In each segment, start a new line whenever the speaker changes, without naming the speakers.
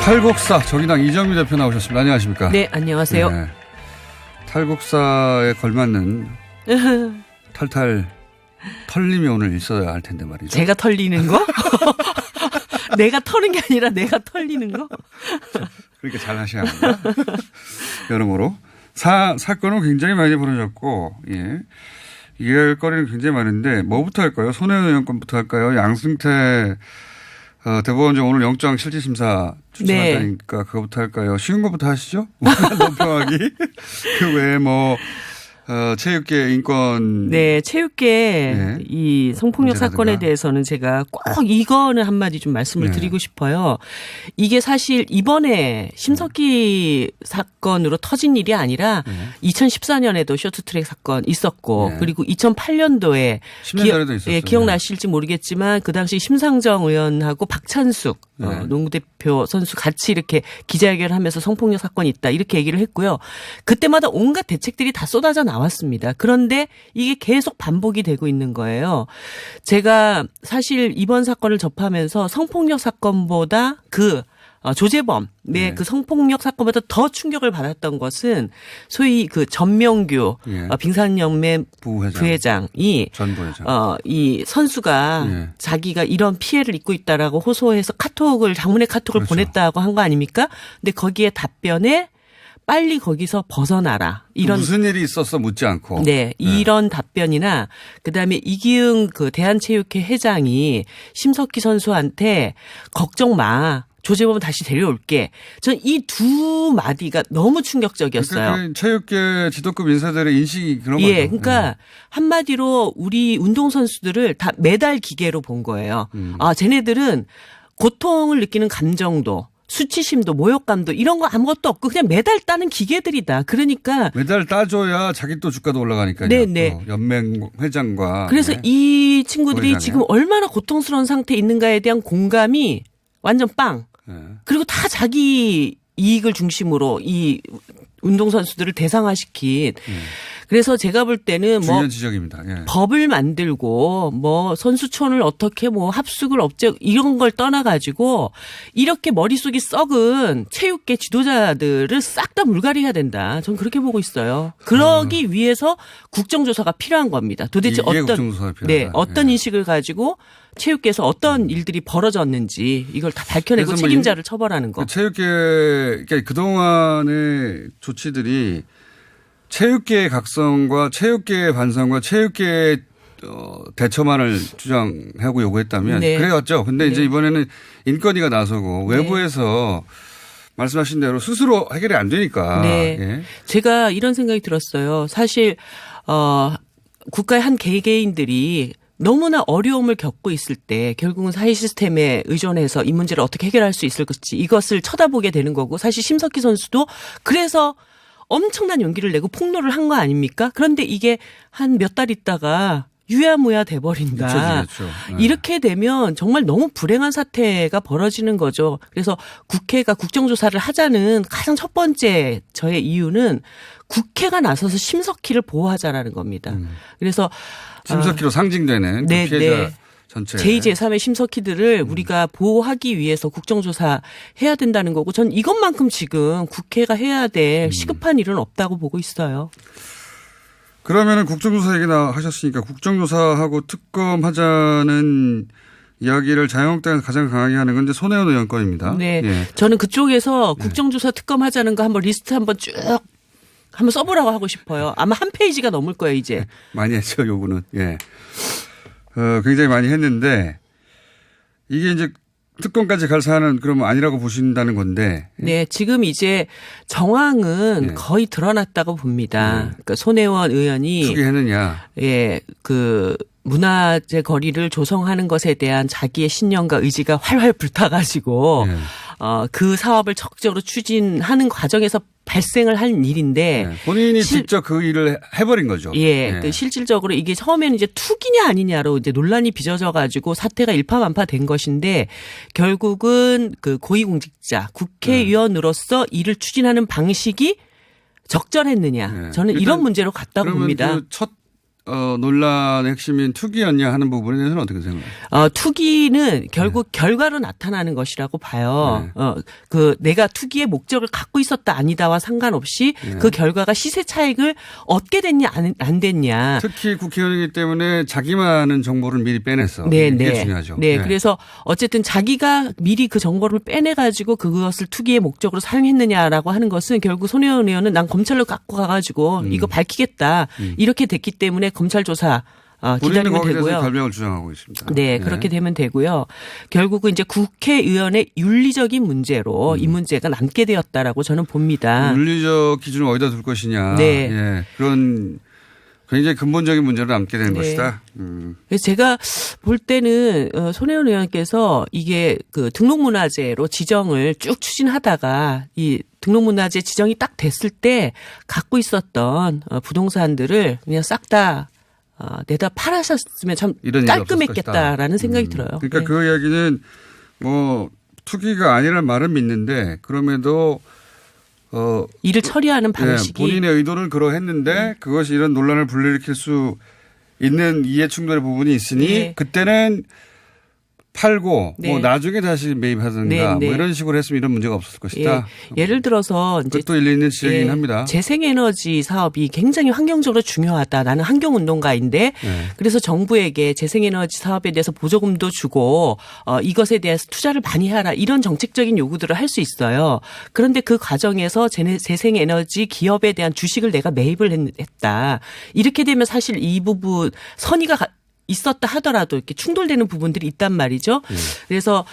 탈곡사 정의당 이정미 대표 나오셨습니다. 안녕하십니까?
네, 안녕하세요. 네.
탈곡사에 걸맞는 탈탈 털림이 오늘 있어야 할 텐데 말이죠.
제가 털리는 거? 내가 터는 게 아니라 내가 털리는 거?
그러니까 잘 하셔야 합니다. 여러모로. 사건은 굉장히 많이 벌어졌고, 예. 이해할 거리는 굉장히 많은데, 뭐부터 할까요? 손혜원 의원권부터 할까요? 양승태 대법원장 오늘 영장 실질심사 추천한다니까 네. 그거부터 할까요? 쉬운 것부터 하시죠? 논평하기. 그 외에 체육계 인권.
네, 체육계 네. 이 성폭력 사건에 대해서는 제가 꼭 이거는 한마디 좀 말씀을 네. 드리고 싶어요. 이게 사실 이번에 심석희 사건으로 터진 일이 아니라 2014년에도 쇼트트랙 사건 있었고
네.
그리고 2008년도에
10년 전에도 있었어요.
예, 기억나실지 모르겠지만 그 당시 심상정 의원하고 박찬숙
네.
농구대표 선수 같이 이렇게 기자회견을 하면서 성폭력 사건이 있다 이렇게 얘기를 했고요. 그때마다 온갖 대책들이 다 쏟아져 나왔습니다. 그런데 이게 계속 반복이 되고 있는 거예요. 제가 사실 이번 사건을 접하면서 성폭력 사건보다 조재범의
네.
그 성폭력 사건보다 더 충격을 받았던 것은 소위 그 전명규
네.
빙상연맹 부회장이
전 부회장.
이 선수가
네.
자기가 이런 피해를 입고 있다라고 호소해서 장문의 카톡을
그렇죠.
보냈다고 한 거 아닙니까? 근데 거기에 답변에 빨리 거기서 벗어나라. 이런
무슨 일이 있었어 묻지 않고.
네, 이런 답변이나 그다음에 이기흥 그 대한체육회 회장이 심석희 선수한테 걱정 마. 조재범은 다시 데려올게. 전 이 두 마디가 너무 충격적이었어요.
그러니까 체육계 지도급 인사들의 인식이 그런 거죠.
예, 그러니까 한마디로 우리 운동선수들을 다 메달 기계로 본 거예요. 쟤네들은 고통을 느끼는 감정도 수치심도 모욕감도 이런 거 아무것도 없고 그냥 메달 따는 기계들이다. 그러니까
메달 따줘야 자기 또 주가도 올라가니까요.
네네.
연맹 회장과.
그래서
네.
이 친구들이
부회장이요?
지금 얼마나 고통스러운 상태에 있는가에 대한 공감이 완전 빵.
네.
그리고 다 자기 이익을 중심으로 이 운동선수들을 대상화시킨. 그래서 제가 볼 때는
중요한 지적입니다. 예.
법을 만들고 선수촌을 어떻게 합숙을 이런 걸 떠나가지고 이렇게 머릿속이 썩은 체육계 지도자들을 싹 다 물갈이해야 된다. 전 그렇게 보고 있어요. 그러기 위해서 국정조사가 필요한 겁니다. 도대체 어떤
예.
인식을 가지고 체육계에서 어떤 일들이 벌어졌는지 이걸 다 밝혀내고 책임자를 처벌하는 거.
체육계 그러니까 그동안의 조치들이 체육계의 각성과 체육계의 반성과 체육계의 대처만을 주장하고 요구했다면
네.
그래왔죠. 근데 이제 이번에는 인권위가 나서고 외부에서 말씀하신 대로 스스로 해결이 안 되니까.
네.
예.
제가 이런 생각이 들었어요. 사실 국가의 한 개개인들이 너무나 어려움을 겪고 있을 때 결국은 사회 시스템에 의존해서 이 문제를 어떻게 해결할 수 있을지 이것을 쳐다보게 되는 거고 사실 심석희 선수도 그래서 엄청난 용기를 내고 폭로를 한 거 아닙니까? 그런데 이게 한 몇 달 있다가 유야무야 돼버린다.
네.
이렇게 되면 정말 너무 불행한 사태가 벌어지는 거죠. 그래서 국회가 국정조사를 하자는 가장 첫 번째 저의 이유는 국회가 나서서 심석희를 보호하자라는 겁니다. 그래서
심석희로 상징되는 그 피해자 전체.
제2, 제3의 심석희들을 우리가 보호하기 위해서 국정조사 해야 된다는 거고 전 이것만큼 지금 국회가 해야 될 시급한 일은 없다고 보고 있어요.
그러면은 국정조사 얘기나 하셨으니까 국정조사하고 특검하자는 이야기를 자유한국당에서 가장 강하게 하는 건 이제 손혜원 의원 건입니다.
네.
예.
저는 그쪽에서 국정조사 특검하자는 거 한번 리스트 한번 쭉 한번 써보라고 하고 싶어요. 아마 한 페이지가 넘을 거예요, 이제.
많이 했죠, 요구는. 예. 굉장히 많이 했는데 이게 이제 특검까지 갈 사안은 그러면 아니라고 보신다는 건데.
네, 지금 이제 정황은 거의 드러났다고 봅니다. 그러니까 손혜원 의원이
투기했느냐.
예, 그 문화재 거리를 조성하는 것에 대한 자기의 신념과 의지가 활활 불타가지고 그 사업을 적극적으로 추진하는 과정에서 발생을 한 일인데
본인이 직접 그 일을 해버린 거죠.
예, 그 실질적으로 이게 처음에는 이제 투기냐 아니냐로 이제 논란이 빚어져가지고 사태가 일파만파된 것인데 결국은 그 고위공직자 국회의원으로서 일을 추진하는 방식이 적절했느냐? 저는 이런 문제로 갔다고 봅니다.
그 첫 논란의 핵심인 투기였냐 하는 부분에 대해서는 어떻게 생각해요?
투기는 결국 결과로 나타나는 것이라고 봐요. 내가 투기의 목적을 갖고 있었다 아니다와 상관없이 그 결과가 시세 차익을 얻게 됐냐 안 됐냐.
특히 국회의원이기 때문에 자기만은 정보를 미리 빼냈어.
네,
이게
네.
중요하죠.
네, 그래서 어쨌든 자기가 미리 그 정보를 빼내가지고 그것을 투기의 목적으로 사용했느냐라고 하는 것은 결국 손혜원 의원은 난 검찰로 갖고 가가지고 이거 밝히겠다 이렇게 됐기 때문에 검찰 조사 기다리면
거기에 대해서
되고요.
결백을 주장하고 있습니다.
네, 그렇게 되면 되고요. 결국은 이제 국회의원의 윤리적인 문제로 이 문제가 남게 되었다라고 저는 봅니다.
윤리적 기준을 어디다 둘 것이냐.
네.
예, 그런 굉장히 근본적인 문제로 남게 되는
네.
것이다.
그래서 제가 볼 때는 손혜원 의원께서 이게 그 등록문화재로 지정을 쭉 추진하다가 이 등록문화재 지정이 딱 됐을 때 갖고 있었던 부동산들을 그냥 싹 다 내다 팔아셨으면 참
이런 일이
깔끔했겠다라는 생각이 들어요.
그러니까
네.
그 이야기는 뭐 투기가 아니란 말은 믿는데 그럼에도
일을 처리하는 방식이
본인의 의도는 그러했는데 그것이 이런 논란을 불러일으킬 수 있는 이해 충돌의 부분이 있으니
네.
그때는 팔고
네.
뭐 나중에 다시 매입하든가
네, 네.
뭐 이런 식으로 했으면 이런 문제가 없었을 것이다.
예를 들어서 이제
그것도 일리 있는 지적이긴 합니다.
재생에너지 사업이 굉장히 환경적으로 중요하다. 나는 환경운동가인데 그래서 정부에게 재생에너지 사업에 대해서 보조금도 주고 이것에 대해서 투자를 많이 하라. 이런 정책적인 요구들을 할 수 있어요. 그런데 그 과정에서 재생에너지 기업에 대한 주식을 내가 매입을 했다. 이렇게 되면 사실 이 부분 선의가 있었다 하더라도 이렇게 충돌되는 부분들이 있단 말이죠. 그래서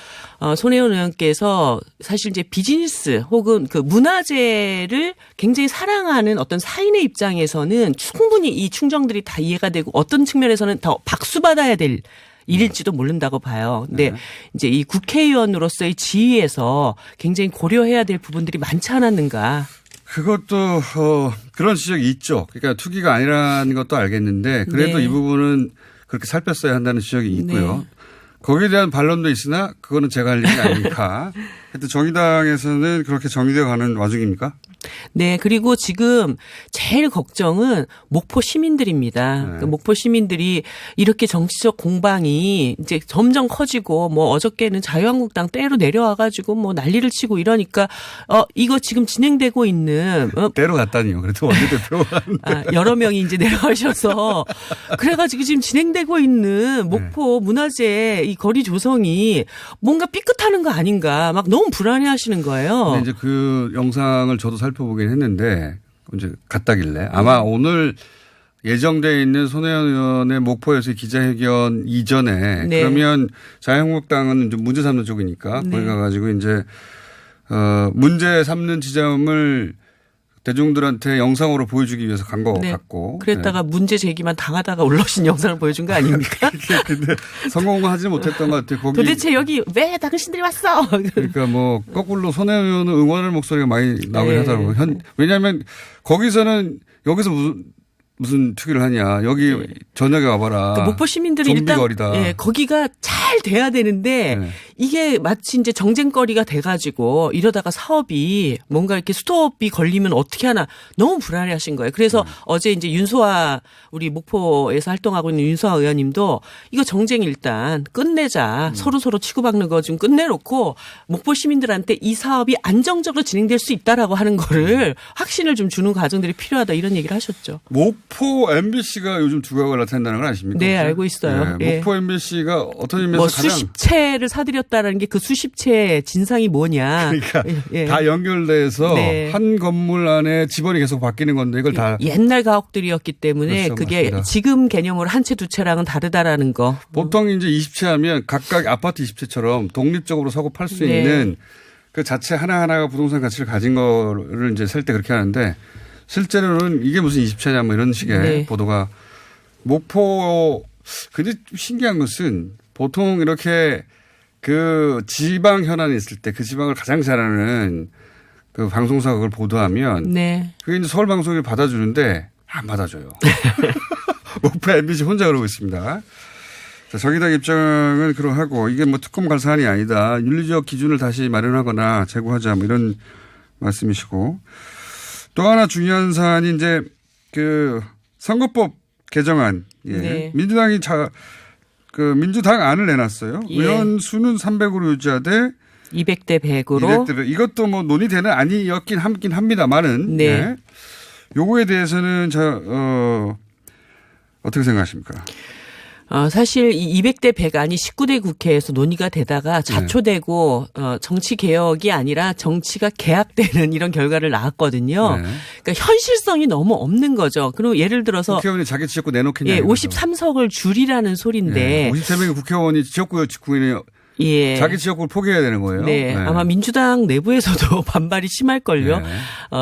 손혜원 의원께서 사실 이제 비즈니스 혹은 그 문화재를 굉장히 사랑하는 어떤 사인의 입장에서는 충분히 이 충정들이 다 이해가 되고 어떤 측면에서는 더 박수받아야 될 일일지도 모른다고 봐요. 근데 이제 이 국회의원으로서의 지위에서 굉장히 고려해야 될 부분들이 많지 않았는가.
그것도 그런 지적이 있죠. 그러니까 투기가 아니라는 것도 알겠는데 그래도
네.
이 부분은 그렇게 살폈어야 한다는 지적이 있고요.
네.
거기에 대한 반론도 있으나 그거는 제가 할 일이 아니니까. 하여튼 정의당에서는 그렇게 정의되어 가는 와중입니까?
네, 그리고 지금 제일 걱정은 목포 시민들입니다.
네.
그 목포 시민들이 이렇게 정치적 공방이 이제 점점 커지고 뭐 어저께는 자유한국당 때로 내려와가지고 뭐 난리를 치고 이러니까 이거 지금 진행되고 있는
때로 갔다니요. 그래도 원내대표가.
여러 명이 이제 내려가셔서 그래가지고 지금 진행되고 있는 목포 문화재 이 거리 조성이 뭔가 삐끗하는 거 아닌가 막 너무 불안해하시는 거예요.
근데 이제 그 영상을 저도 살펴보긴 했는데 이제 갔다길래 아마 오늘 예정돼 있는 손혜원 의원의 목포에서의 기자회견 이전에
네.
그러면 자유한국당은 이제 문제 삼는 쪽이니까
네.
거기 가가지고 이제 문제 삼는 지점을 대중들한테 영상으로 보여주기 위해서 간 것
네.
같고.
그랬다가 문제 제기만 당하다가 올라오신 영상을 보여준 거 아닙니까?
근데 성공하지 못했던 것 같아요. 거기
도대체 여기 왜 당신들이 왔어?
그러니까 뭐 거꾸로 손혜원 의원은 응원할 목소리가 많이 나오긴
네.
하더라고요. 왜냐하면 거기서는 여기서 무슨 투기를 하냐. 여기 저녁에 와봐라.
그 목포 시민들이 일단
좀비거리다.
거기가 잘 돼야 되는데
네.
이게 마치 이제 정쟁거리가 돼가지고 이러다가 사업이 뭔가 이렇게 스톱이 걸리면 어떻게 하나 너무 불안해하신 거예요. 그래서 어제 이제 윤소아 우리 목포에서 활동하고 있는 윤소아 의원님도 이거 정쟁 일단 끝내자. 서로 치고박는 거 좀 끝내놓고 목포 시민들한테 이 사업이 안정적으로 진행될 수 있다라고 하는 거를 확신을 좀 주는 과정들이 필요하다 이런 얘기를 하셨죠.
목포 MBC가 요즘 두각을 나타낸다는 건 아십니까?
네, 알고 있어요.
네,
예.
목포 MBC가 어떤 의미에서
뭐
가장
수십 채를 사들였다라는 게 그 수십 채의 진상이 뭐냐.
그러니까
예.
다 연결돼서
네.
한 건물 안에 지번이 계속 바뀌는 건데 이걸 다
옛날 가옥들이었기 때문에
그렇죠,
그게
맞습니다.
지금 개념으로 한 채 두 채랑은 다르다라는 거.
보통 이제 20채 하면 각각 아파트 20채처럼 독립적으로 사고 팔 수
네.
있는 그 자체 하나하나가 부동산 가치를 가진 거를 이제 살 때 그렇게 하는데 실제로는 이게 무슨 20채냐 뭐 이런 식의
네.
보도가 목포 근데 좀 신기한 것은 보통 이렇게 그 지방 현안이 있을 때 그 지방을 가장 잘하는 그 방송사가 그걸 보도하면
네.
그게 이제 서울 방송이 받아주는데 안 받아줘요. 목포 MBC 혼자 그러고 있습니다. 자, 정의당 입장은 그러하고 이게 뭐 특검 갈 사안이 아니다. 윤리적 기준을 다시 마련하거나 제고하자 뭐 이런 말씀이시고 또 하나 중요한 사안이 이제 그 선거법 개정안. 예.
네.
민주당이 민주당 안을 내놨어요.
예.
의원 수는 300으로 유지하되
200대 100으로.
200대로 이것도 뭐 논의되는 아니었긴 함긴 합니다만은.
네.
예. 요거에 대해서는 어떻게 생각하십니까?
사실 이 200대 100안이 19대 국회에서 논의가 되다가 자초되고 정치 개혁이 아니라 정치가 개학되는 이런 결과를 낳았거든요.
네.
그러니까 현실성이 너무 없는 거죠. 그리고 예를 들어서
국회의원이 자기 지역구 내놓겠냐.
예, 53석을 줄이라는 소리인데
53명의 국회의원이 지역구 국민이
예.
자기 지역구를 포기해야 되는 거예요.
네. 아마 민주당 내부에서도 반발이 심할걸요.
네.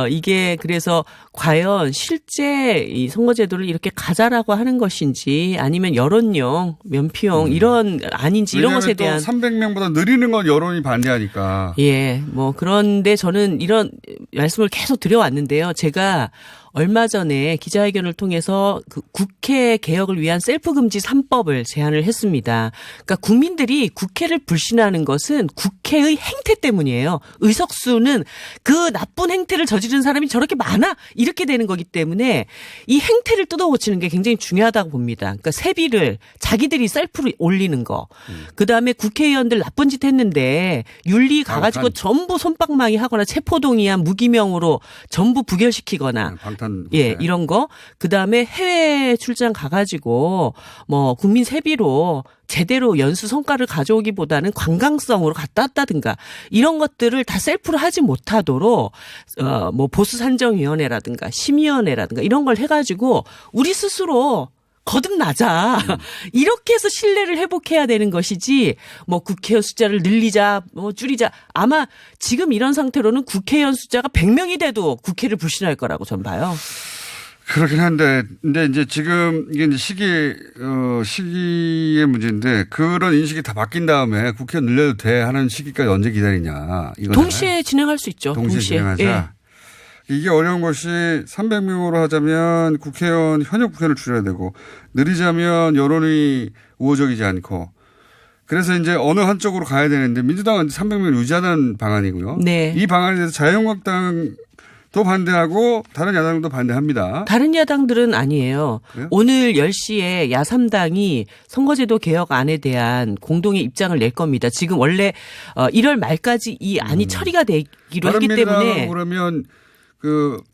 이게 그래서 과연 실제 이 선거제도를 이렇게 가자라고 하는 것인지 아니면 여론용, 면피용 이런 아닌지 이런 것에 대한.
300명보다 느리는 건 여론이 반대하니까.
예. 뭐 그런데 저는 이런 말씀을 계속 드려왔는데요. 제가 얼마 전에 기자회견을 통해서 그 국회 개혁을 위한 셀프 금지 3법을 제안을 했습니다. 그러니까 국민들이 국회를 불신하는 것은 국회의 행태 때문이에요. 의석수는 그 나쁜 행태를 저지른 사람이 저렇게 많아 이렇게 되는 거기 때문에 이 행태를 뜯어고치는 게 굉장히 중요하다고 봅니다. 그러니까 세비를 자기들이 셀프로 올리는 거. 그다음에 국회의원들 나쁜 짓 했는데 윤리 가가지고 전부 솜방망이 하거나 체포동의안 무기명으로 전부 부결시키거나 예, 이런 거. 그다음에 해외 출장 가가지고 뭐 국민 세비로 제대로 연수 성과를 가져오기보다는 관광성으로 갔다 왔다든가 이런 것들을 다 셀프로 하지 못하도록 뭐 보수산정위원회라든가 심의위원회라든가 이런 걸 해가지고 우리 스스로 거듭나자. 이렇게 해서 신뢰를 회복해야 되는 것이지 뭐 국회의원 숫자를 늘리자 뭐 줄이자. 아마 지금 이런 상태로는 국회의원 숫자가 100명이 돼도 국회를 불신할 거라고 전 봐요.
그렇긴 한데 근데 이제 지금 이게 이제 시기의 문제인데 그런 인식이 다 바뀐 다음에 국회의원 늘려도 돼 하는 시기까지 언제 기다리냐. 이거잖아요.
동시에 진행할 수 있죠.
동시에 진행하자.
예.
이게 어려운 것이 300명으로 하자면 현역 국회의원을 줄여야 되고 느리자면 여론이 우호적이지 않고 그래서 이제 어느 한쪽으로 가야 되는데 민주당은 300명을 유지하는 방안이고요.
네.
이 방안에 대해서 자유한국당도 반대하고 다른 야당도 반대합니다.
다른 야당들은 아니에요.
그래요?
오늘 10시에 야3당이 선거제도 개혁안에 대한 공동의 입장을 낼 겁니다. 지금 원래 1월 말까지 이 안이 처리가 되기로 했기 때문에.
그러면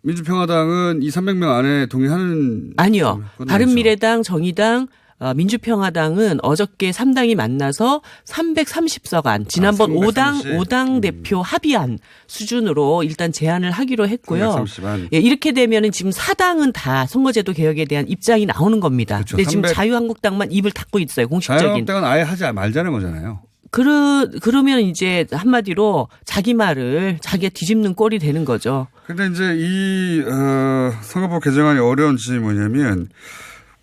민주평화당은 이 300명 안에 동의하는.
아니요. 바른미래당, 정의당, 민주평화당은 어저께 3당이 만나서 330석 안, 지난번 5당 대표 합의안 수준으로 일단 제안을 하기로 했고요.
330안.
예, 이렇게 되면은 지금 4당은 다 선거제도 개혁에 대한 입장이 나오는 겁니다.
그렇죠.
근데 지금 자유한국당만 입을 닫고 있어요. 공식적인.
자유한국당은 아예 하지 말자는 거잖아요.
그러면 이제 한마디로 자기 말을 자기가 뒤집는 꼴이 되는 거죠.
근데 이제 이 선거법 개정안이 어려운 지점이 뭐냐면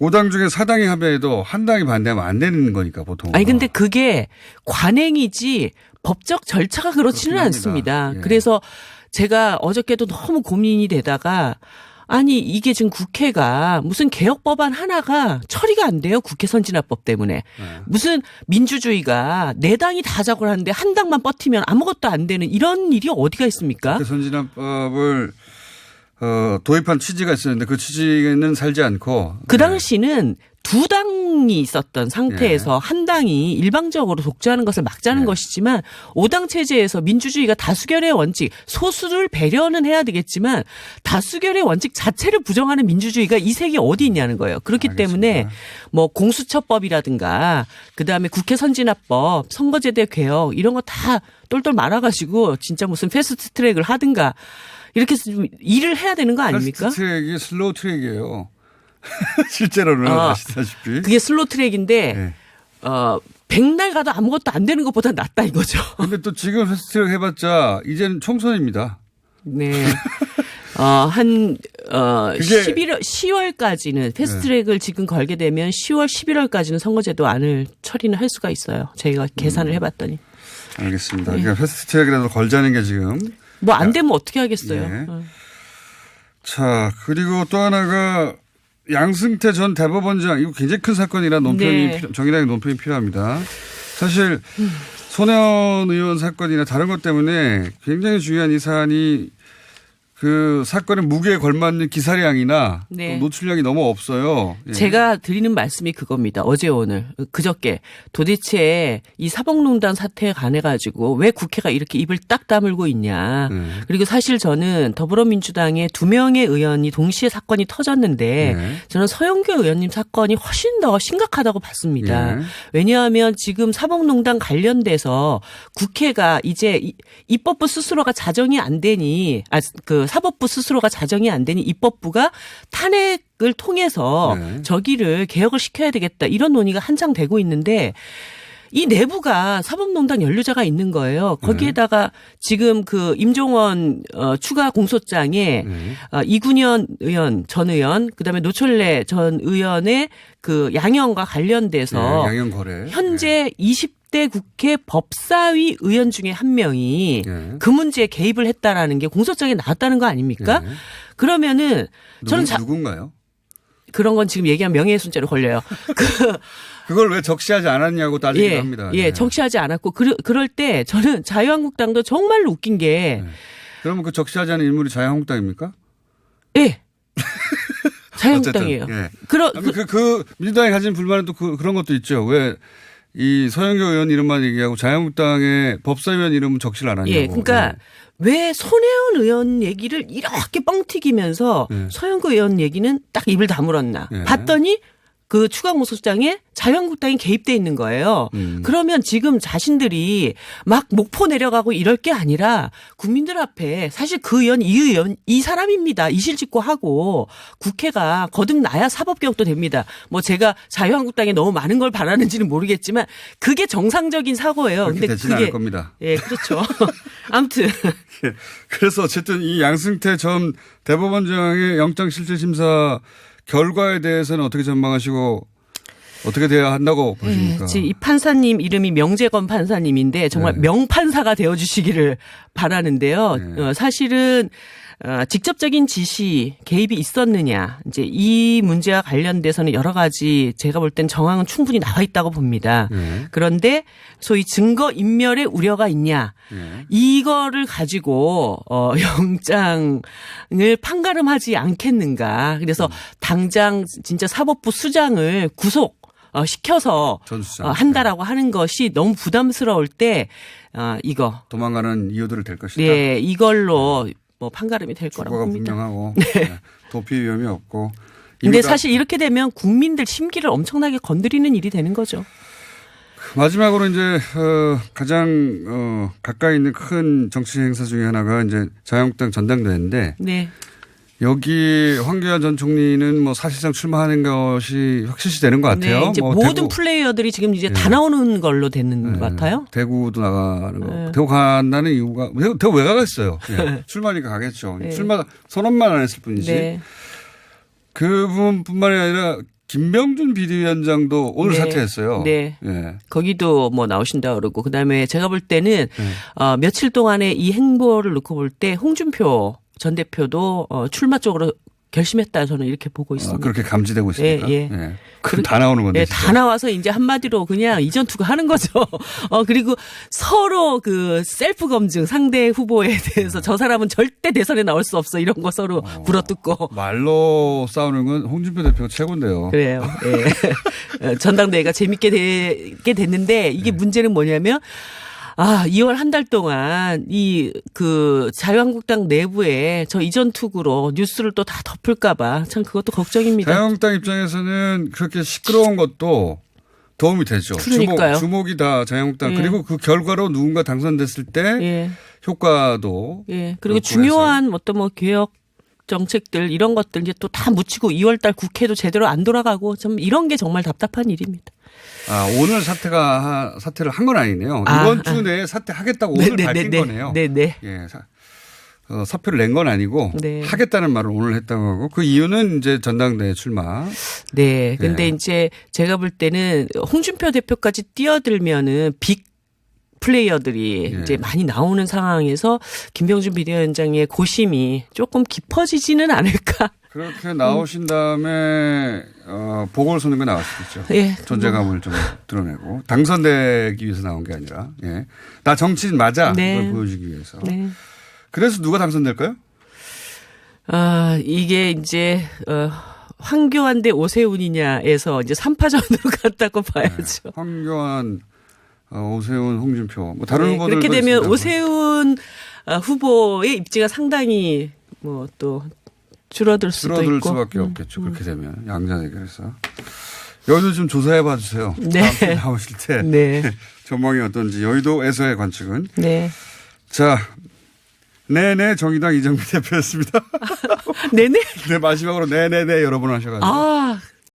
5당 중에 4당이 합의해도 한 당이 반대하면 안 되는 거니까 보통.
아니 근데 그게 관행이지 법적 절차가 그렇지는 않습니다. 예. 그래서 제가 어저께도 너무 고민이 되다가 아니 이게 지금 국회가 무슨 개혁 법안 하나가 처리가 안 돼요. 국회 선진화법 때문에. 네. 무슨 민주주의가 4당이 다 작업을 하는데 한 당만 버티면 아무것도 안 되는 이런 일이 어디가 있습니까?
국회 선진화법을 도입한 취지가 있었는데 그 취지는 살지 않고.
그 당시는 2당이 있었던 상태에서 한 당이 일방적으로 독주하는 것을 막자는 것이지만 5당 체제에서 민주주의가 다수결의 원칙, 소수를 배려는 해야 되겠지만 다수결의 원칙 자체를 부정하는 민주주의가 이 세계에 어디 있냐는 거예요. 그렇기 때문에 뭐 공수처법이라든가 그다음에 국회 선진화법, 선거제도 개혁 이런 거 다 똘똘 말아가지고 진짜 무슨 패스트 트랙을 하든가 이렇게 일을 해야 되는 거 아닙니까?
패스트 트랙이 슬로우 트랙이에요. 실제로는 아시다시피.
그게 슬로우 트랙인데 백날 가도 아무것도 안 되는 것보다 낫다 이거죠.
근데 또 지금 패스트 트랙 해봤자 이제는 총선입니다.
네. 10월까지는 패스트 트랙을 지금 걸게 되면 10월, 11월까지는 선거제도 안을 처리는 할 수가 있어요. 저희가 계산을 해봤더니.
알겠습니다. 그러니까 패스트 트랙이라도 걸자는 게 지금.
뭐 안 되면 어떻게 하겠어요.
네. 자, 그리고 또 하나가 양승태 전 대법원장 이거 굉장히 큰 사건이라 정의당의 논평이 필요합니다. 사실 소년 의원 사건이나 다른 것 때문에 굉장히 중요한 이 사안이 그 사건의 무게에 걸맞는 기사량이나
네.
또 노출량이 너무 없어요. 예.
제가 드리는 말씀이 그겁니다. 어제 오늘 그저께 도대체 이 사법농단 사태에 관해 가지고 왜 국회가 이렇게 입을 딱 다물고 있냐. 그리고 사실 저는 더불어민주당의 2명의 의원이 동시에 사건이 터졌는데
네.
저는 서영교 의원님 사건이 훨씬 더 심각하다고 봤습니다.
네.
왜냐하면 지금 사법농단 관련돼서 국회가 이제 입법부 스스로가 자정이 안 되니 그 사법부 스스로가 자정이 안 되니 입법부가 탄핵을 통해서
네.
저기를 개혁을 시켜야 되겠다 이런 논의가 한창 되고 있는데 이 내부가 사법농단 연루자가 있는 거예요. 거기에다가 지금 그 임종원 추가 공소장에
네.
이군현 의원 전 의원 그다음에 노철래 전 의원의 그 양형과 관련돼서
네, 양형 거래.
현재 20대 국회 법사위 의원 중에 한 명이
네.
그 문제에 개입을 했다라는 게 공소장에 나왔다는 거 아닙니까?
네.
그러면은 저는
누군가요?
그런 건 지금 얘기하면 명예훼손죄로 걸려요.
그걸 왜 적시하지 않았냐고 따지기도 합니다.
예,
네.
적시하지 않았고 그럴 때 저는 자유한국당도 정말로 웃긴 게
네. 그러면 그 적시하지 않은 인물이 자유한국당입니까?
예. 자유한국당이에요.
어쨌든, 예. 그 민주당이 가진 불만은 또 그런 것도 있죠. 왜 이 서영교 의원 이름만 얘기하고 자유한국당의 법사위원 이름은 적시를 안 하냐고.
예, 그러니까 왜 손혜원 의원 얘기를 이렇게 뻥튀기면서 서영교 의원 얘기는 딱 입을 다물었나. 봤더니 그 추가 공소장에 자유한국당이 개입돼 있는 거예요. 그러면 지금 자신들이 막 목포 내려가고 이럴 게 아니라 국민들 앞에 사실 그 의원 이 사람입니다. 이실직고하고 국회가 거듭나야 사법개혁도 됩니다. 뭐 제가 자유한국당에 너무 많은 걸 바라는지는 모르겠지만 그게 정상적인 사고예요.
그렇게 되지는 않을 겁니다.
예, 그렇죠. 아무튼
그래서 어쨌든 이 양승태 전 대법원장의 영장실질심사 결과에 대해서는 어떻게 전망하시고 어떻게 돼야 한다고 보십니까?
이 판사님 이름이 명재건 판사님인데 정말
네.
명판사가 되어주시기를 바라는데요.
네.
사실은 직접적인 지시 개입이 있었느냐 이제 이 문제와 관련돼서는 여러 가지 제가 볼 땐 정황은 충분히 나와 있다고 봅니다.
네.
그런데 소위 증거 인멸의 우려가 있냐
네.
이거를 가지고 영장을 판가름하지 않겠는가. 그래서 당장 진짜 사법부 수장을 구속 시켜서
전 수장.
한다라고 하는 것이 너무 부담스러울 때 이거
도망가는 이유들을 될 것이다.
네 이걸로 뭐 판가름이 될 거라고
주거가
봅니다.
분명하고 네. 도피 위험이 없고.
근데 사실 이렇게 되면 국민들 심기를 엄청나게 건드리는 일이 되는 거죠.
마지막으로 이제 가장 가까이 있는 큰 정치 행사 중에 하나가 이제 자유한국당 전당대회인데
네.
여기 황교안 전 총리는 뭐 사실상 출마하는 것이 확실시되는 것 같아요.
네, 이제
뭐
모든
대구,
플레이어들이 지금 이제 다 나오는 걸로 되는 것 같아요.
대구도 나가는 거.
네.
대구 간다는 이유가 대구 왜 가겠어요? 예. 출마니까 가겠죠.
네.
출마 선언만 안 했을 뿐이지.
네.
그분뿐만이 아니라 김병준 비대위원장도 오늘
네.
사퇴했어요.
네.
예.
거기도 뭐 나오신다 그러고 그다음에 제가 볼 때는 며칠 동안의 이 행보를 놓고 볼 때 홍준표 전 대표도 출마 쪽으로 결심했다 저는 이렇게 보고 있습니다.
그렇게 감지되고 있습니까?
예.
그럼 다 나오는 건데.
네,
진짜.
다 나와서 이제 한마디로 그냥 이전 투구 하는 거죠. 그리고 서로 그 셀프 검증 상대 후보에 대해서 저 사람은 절대 대선에 나올 수 없어 이런 거 서로 물어뜯고.
말로 싸우는 건 홍준표 대표가 최고인데요.
그래요. 예. 전당대회가 재밌게 되게 됐는데 이게 문제는 뭐냐면 2월 한 달 동안 그 자유한국당 내부에 저 이전 투구로 뉴스를 또 다 덮을까봐 참 그것도 걱정입니다.
자유한국당 입장에서는 그렇게 시끄러운 것도 도움이 되죠.
그러니까요.
주목이 다 자유한국당.
예.
그리고 그 결과로 누군가 당선됐을 때
예.
효과도.
예. 그리고
그렇고
중요한 어떤 뭐 개혁 정책들 이런 것들 이제 또 다 묻히고 2월 달 국회도 제대로 안 돌아가고 좀 이런 게 정말 답답한 일입니다.
오늘 사퇴를 한 건 아니네요. 이번 주 내에 사퇴하겠다고 오늘 밝힌 거네요.
네네.
예. 사표를 낸 건 아니고
네.
하겠다는 말을 오늘 했다고 하고 그 이유는 이제 전당대회 출마.
네. 근데
네.
이제 제가 볼 때는 홍준표 대표까지 뛰어들면은 빅 플레이어들이
예.
이제 많이 나오는 상황에서 김병준 비대위원장의 고심이 조금 깊어지지는 않을까.
그렇게 나오신 다음에 보궐선거가 나왔을 수 있죠.
예.
존재감을 좀 드러내고 당선되기 위해서 나온 게 아니라 나 정치인 맞아
네.
그걸 보여주기 위해서.
네.
그래서 누가 당선될까요?
이게 이제 황교안 대 오세훈이냐에서 이제 3파전으로 갔다고 봐야죠.
네. 황교안, 오세훈, 홍준표. 뭐 다른
네,
후보들도
그렇게 되면
있습니다만.
오세훈 후보의 입지가 상당히 뭐 또 줄어들 수도
줄어들
있고.
수밖에 없겠죠. 그렇게 되면 양자 대결에서. 여의도 좀 조사해 봐 주세요.
네.
다음 주에 나오실 때
네.
전망이 어떤지 여의도에서의 관측은.
네.
자, 네네 정의당 이정미 대표였습니다.
네네.
네 마지막으로 네네네 여러 번 하셔가지고.